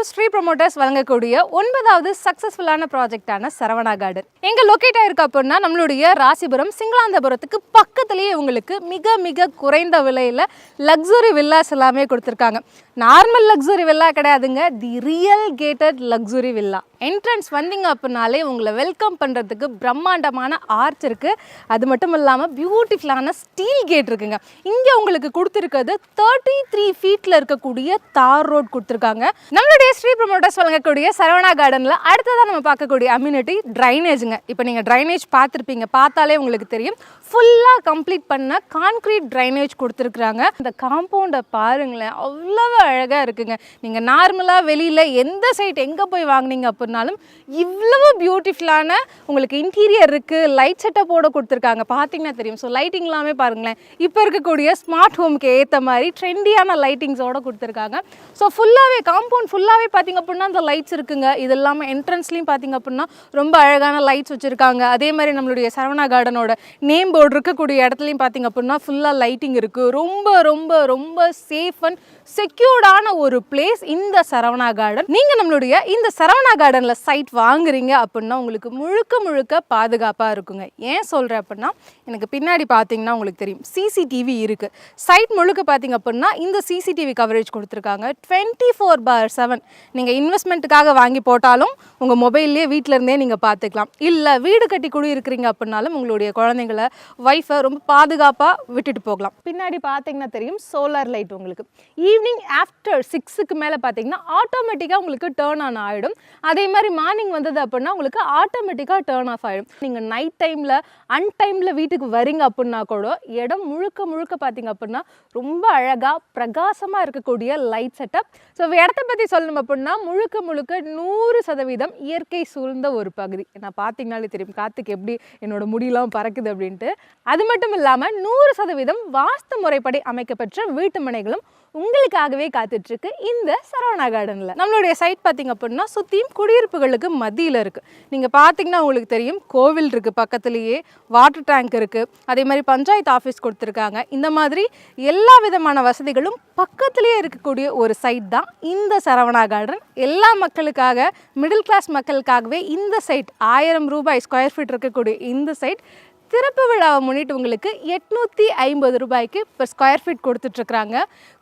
Sri promoters வழங்கக்கூடிய 9வது சக்ஸஸ்ஃபுல்லான ப்ராஜெக்டான Saravana garden எங்கே லொக்கேட் ஆயிருக்கு அப்படின்னா நம்மளுடைய ராசிபுரம் சிங்களாந்தபுரத்துக்கு பக்கத்துலேயே உங்களுக்கு மிக மிக குறைந்த விலையில் லக்ஸுரி வில்லாஸ் எல்லாமே கொடுத்துருக்காங்க. நார்மல் லக்ஸுரி வில்லா கிடையாதுங்க, the real gated luxury villa. Entrance வந்தீங்க அப்படின்னாலே உங்களை வெல்கம் பண்ணுறதுக்கு பிரம்மாண்டமான ஆர்ச் இருக்குது. அது மட்டும் இல்லாமல் பியூட்டிஃபுல்லான ஸ்டீல் கேட் இருக்குங்க. இங்கே உங்களுக்கு கொடுத்துருக்கிறது 33 ஃபீட்டில் இருக்கக்கூடிய தார் ரோட் கொடுத்துருக்காங்க. நம்மளுடைய ஸ்ரீ ப்ரொமோட்டர்ஸ் வழங்கக்கூடிய சரவணா கார்டனில் அடுத்ததான் நம்ம பார்க்கக்கூடிய அம்யூனிட்டி ட்ரைனேஜுங்க. இப்போ நீங்கள் ட்ரைனேஜ் பார்த்துருப்பீங்க, பார்த்தாலே உங்களுக்கு தெரியும். ஃபுல்லாக கம்ப்ளீட் பண்ண கான்க்ரீட் ட்ரைனேஜ் கொடுத்துருக்குறாங்க. இந்த காம்பவுண்டை பாருங்களேன், அவ்வளவு அழகாக இருக்குங்க. நீங்கள் நார்மலாக வெளியில் எந்த சைட் எங்கே போய் வாங்கினீங்க அப்படின்னாலும் இவ்வளவு பியூட்டிஃபுல்லான உங்களுக்கு இன்டீரியர் இருக்குது. லைட் செட்டப்போடு கொடுத்துருக்காங்க, பார்த்தீங்கன்னா தெரியும். ஸோ லைட்டிங் எல்லாமே பாருங்களேன், இப்போ இருக்கக்கூடிய ஸ்மார்ட் ஹோமுக்கு ஏற்ற மாதிரி ட்ரெண்டியான லைட்டிங்ஸோடு கொடுத்துருக்காங்க. ஸோ ஃபுல்லாகவே காம்பவுண்ட் ஃபுல்லாகவே பார்த்திங்க அப்படின்னா அந்த லைட்ஸ் இருக்குங்க. இது இல்லாமல் என்ட்ரன்ஸ்லையும் பார்த்திங்க அப்படின்னா ரொம்ப அழகான லைட்ஸ் வச்சுருக்காங்க. அதே மாதிரி நம்மளுடைய சரவணா கார்டனோட நேம் போர்டு இருக்கக்கூடிய இடத்துலையும் பார்த்திங்க அப்படின்னா ஃபுல்லாக லைட்டிங் இருக்குது. ரொம்ப ரொம்ப ரொம்ப சேஃப் அண்ட் செக்யூர்டான ஒரு பிளேஸ் இந்த சரவணா கார்டன். நீங்கள் நம்மளுடைய இந்த சரவணா கார்டனில் சைட் வாங்குறீங்க அப்படின்னா உங்களுக்கு முழுக்க முழுக்க பாதுகாப்பாக இருக்குங்க. ஏன் சொல்கிறேன் அப்படின்னா எனக்கு பின்னாடி பார்த்தீங்கன்னா உங்களுக்கு தெரியும் சிசிடிவி இருக்குது. சைட் முழுக்க பார்த்தீங்க அப்படின்னா இந்த சிசிடிவி கவரேஜ் கொடுத்துருக்காங்க. 24/7 நீங்கள் இன்வெஸ்ட்மெண்ட்டுக்காக வாங்கி போட்டாலும் உங்கள் மொபைல்லேயே வீட்டிலேருந்தே நீங்கள் பார்த்துக்கலாம். இல்லை வீடு கட்டி குடி இருக்கிறீங்க அப்படின்னாலும் உங்களுடைய குழந்தைங்களை ஒய்ஃபை ரொம்ப பாதுகாப்பாக விட்டுட்டு போகலாம். பின்னாடி பார்த்தீங்கன்னா தெரியும் சோலார் லைட். உங்களுக்கு ஈவினிங் ஆஃப்டர் 6க்கு மேலே பார்த்தீங்கன்னா ஆட்டோமேட்டிக்காக உங்களுக்கு டேர்ன் ஆன் ஆகிடும். அதே மாதிரி மார்னிங் வந்தது அப்படின்னா உங்களுக்கு ஆட்டோமேட்டிக்காக டேர்ன் ஆஃப் ஆகிடும். நீங்கள் நைட் டைமில் அன்டைமில் வீட்டுக்கு வரீங்க அப்படின்னா கூட இடம் முழுக்க முழுக்க பார்த்தீங்க அப்படின்னா ரொம்ப அழகாக பிரகாசமாக இருக்கக்கூடிய லைட் செட்டப். ஸோ இடத்த பற்றி சொல்லணும் அப்படின்னா முழுக்க முழுக்க 100% இயற்கை சூழ்ந்த ஒரு பகுதி. நான் பார்த்தீங்கனாலே தெரியும் காற்றுக்கு எப்படி என்னோட முடியெல்லாம் பறக்குது அப்படின்ட்டு. அது மட்டும் இல்லாமல் 100% வாஸ்து முறைப்படி அமைக்கப்பட்ட வீட்டு மனைகளும் உங்களுக்காகவே காத்துட்ருக்கு இந்த சரவணா கார்டனில். நம்மளுடைய சைட் பார்த்திங்க அப்படின்னா சுற்றியும் குடியிருப்புகளுக்கு மத்தியில் இருக்குது. நீங்கள் பார்த்தீங்கன்னா உங்களுக்கு தெரியும் கோவில் இருக்குது, பக்கத்துலேயே வாட்டர் டேங்க் இருக்குது, அதே மாதிரி பஞ்சாயத்து ஆஃபீஸ் கொடுத்துருக்காங்க. இந்த மாதிரி எல்லா விதமான வசதிகளும் பக்கத்துலேயே இருக்கக்கூடிய ஒரு சைட் தான் இந்த சரவணா கார்டன். எல்லா மக்களுக்காக, மிடில் கிளாஸ் மக்களுக்காகவே இந்த சைட் 1000 ரூபாய் ஸ்கொயர் ஃபீட் இருக்கக்கூடிய இந்த சைட் திறப்பு விழாவை முன்னிட்டு உங்களுக்கு 850 ரூபாய்க்கு per ஸ்கொயர் ஃபீட் கொடுத்துட்ருக்குறாங்க.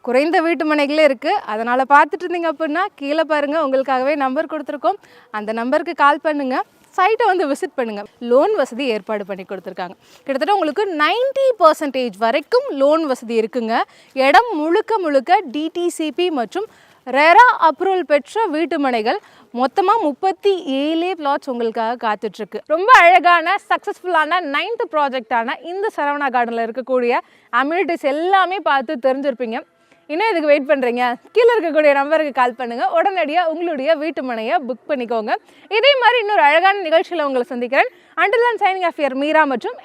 குறைந்த வீட்டு மனைகளே இருக்குது. அதனால் பார்த்துட்டு இருந்தீங்க அப்படின்னா கீழே பாருங்கள், உங்களுக்காகவே நம்பர் கொடுத்துருக்கோம். அந்த நம்பருக்கு கால் பண்ணுங்கள், சைட்டை வந்து விசிட் பண்ணுங்கள். லோன் வசதி ஏற்பாடு பண்ணி கொடுத்துருக்காங்க. கிட்டத்தட்ட உங்களுக்கு 90% வரைக்கும் லோன் வசதி இருக்குங்க. இடம் முழுக்க முழுக்க டிடிசிபி மற்றும் ரெரா அப்ரூவல் பெற்ற வீட்டு மனைகள். மொத்தமாக 37 பிளாட்ஸ் உங்களுக்காக காத்துட்ருக்கு. ரொம்ப அழகான சக்ஸஸ்ஃபுல்லான 9th ப்ராஜெக்டான இந்த சரவணா கார்டனில் இருக்கக்கூடிய அம்யூனிட்டிஸ் எல்லாமே பார்த்து தெரிஞ்சிருப்பீங்க. இன்னும் இதுக்கு வெயிட் பண்ணுறீங்க? கீழே இருக்கக்கூடிய நம்பருக்கு கால் பண்ணுங்கள். உடனடியாக உங்களுடைய வீட்டு மனையை புக் பண்ணிக்கோங்க. இதே மாதிரி இன்னொரு அழகான நிகழ்ச்சியில் உங்களை சந்திக்கிறேன். Until and signing off your Meera மற்றும்